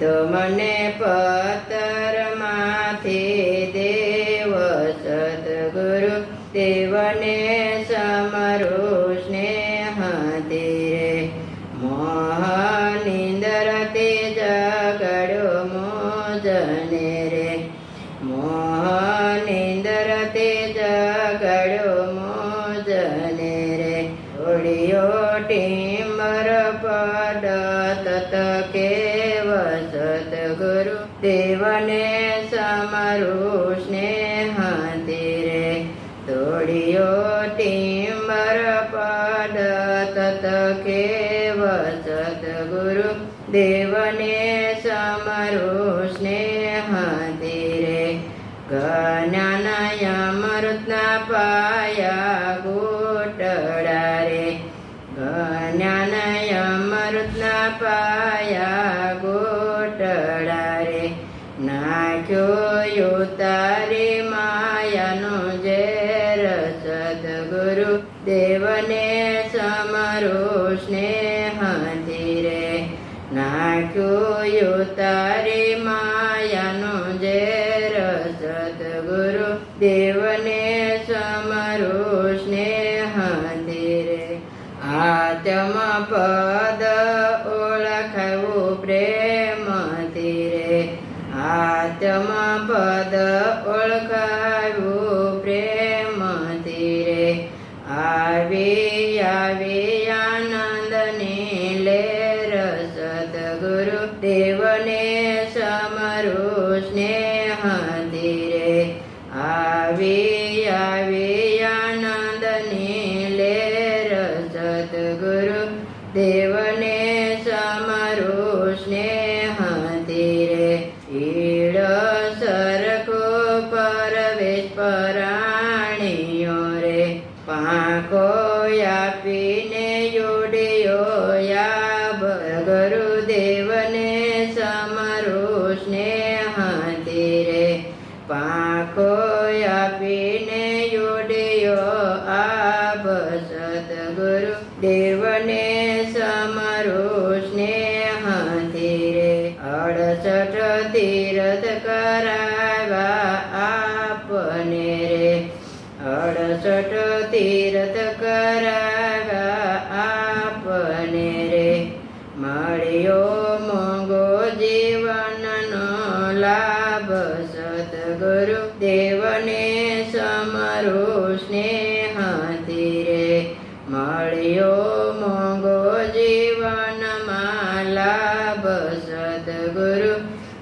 તો મને પત્તરમાંથી દેવ સદગુરુ દેવને સમરું સ્નેહથી રે મોહનિંદરથી જગડ્યો મોજને રે મોહનિંદરથી જગડ્યો મોજને રે ઓળિયો ટીમર પડત કેવ સદગુરુ દેવને સમરું સ્નેહથી રે તોડિયો ટીમર પડત કેવ સદગુરુ દેવને સમરું સ્નેહથી રે જ્ઞાનમૃતના પાયા ગોટડા રે જ્ઞાનમૃતના પાયા ગોટડા રે નાખ્યો તારી માયાનો ઝેર સદગુરુ દેવને સમરું સ્નેહથી રે નાખ્યો તારી માયાનો ઝેર સદગુરુ દેવને સમરું સ્નેહથી રે આત્મ પદ ઓળખાવું પ્રેમથી રે આત્મ પદ ઓળખાવું પ્રેમથી રે આવી આવી આનંદની લેર સદગુરુ દેવને સમરું સ્નેહથી રે આવી આવી આનંદની લેર સદગુરુ દેવને સમરું સ્નેહથી રે ઈડ સરખો પરવેશ પરાણીઓ રે પાંખો આપીને યોડિયો યાબ ગુરુદેવને સમરું સ્નેહથી રે પાંખો આપીને યોડિયો આબ સદગુરુ દેવને સમરું સ્નેહથી રે 68 તીર્થ કરાવા આપને રે 68 તીર્થ કરાવા આપને રે મળ્યો મોંઘો જીવનનો લાભ સદગુરુ દેવને સમરું સ્નેહથી રે મળ્યો મોંઘો જીવનમાં લાભ સદગુરુ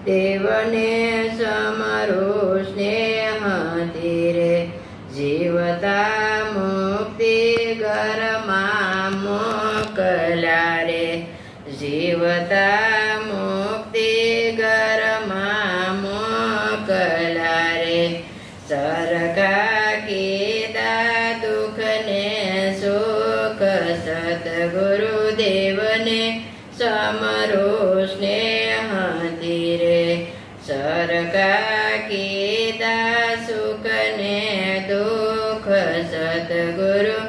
દેવને સમરું સ્નેહથી રે જીવતા મુક્તિ ઘરમાં મોકલા રે જીવતા મુક્તિ ઘરમાં મોકલા રે સરખા કીધા દુઃખને સુખ સદગુરુ દેવને સમરું સ્નેહથી રે સરખા કીધા સુખને દુઃખ સદગુરુ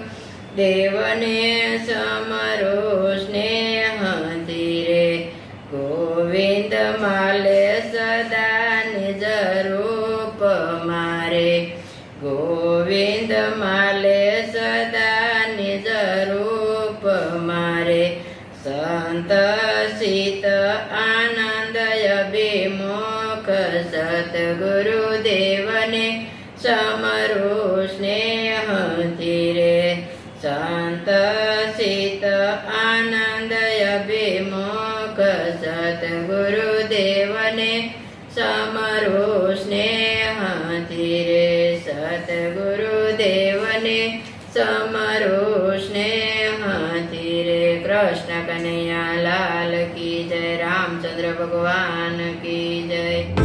દેવને સમરું સ્નેહથી રે ગોવિંદ માલે સદા નિજ રૂપ મારે ગોવિંદ માલે સદા નિજ રૂપ મારે સંત સિત આનંદ અભિમુખ સદગુરુ દેવને સમરું સ્નેહથી રે સંત સિત આનંદ અભિમુખ સદગુરુ દેવને સમરું સ્નેહથી રે સદગુરુ દેવને સમરું સ્નેહથી રે કૃષ્ણ કનૈયા લાલ કી જય રામચંદ્ર ભગવાન કી જય।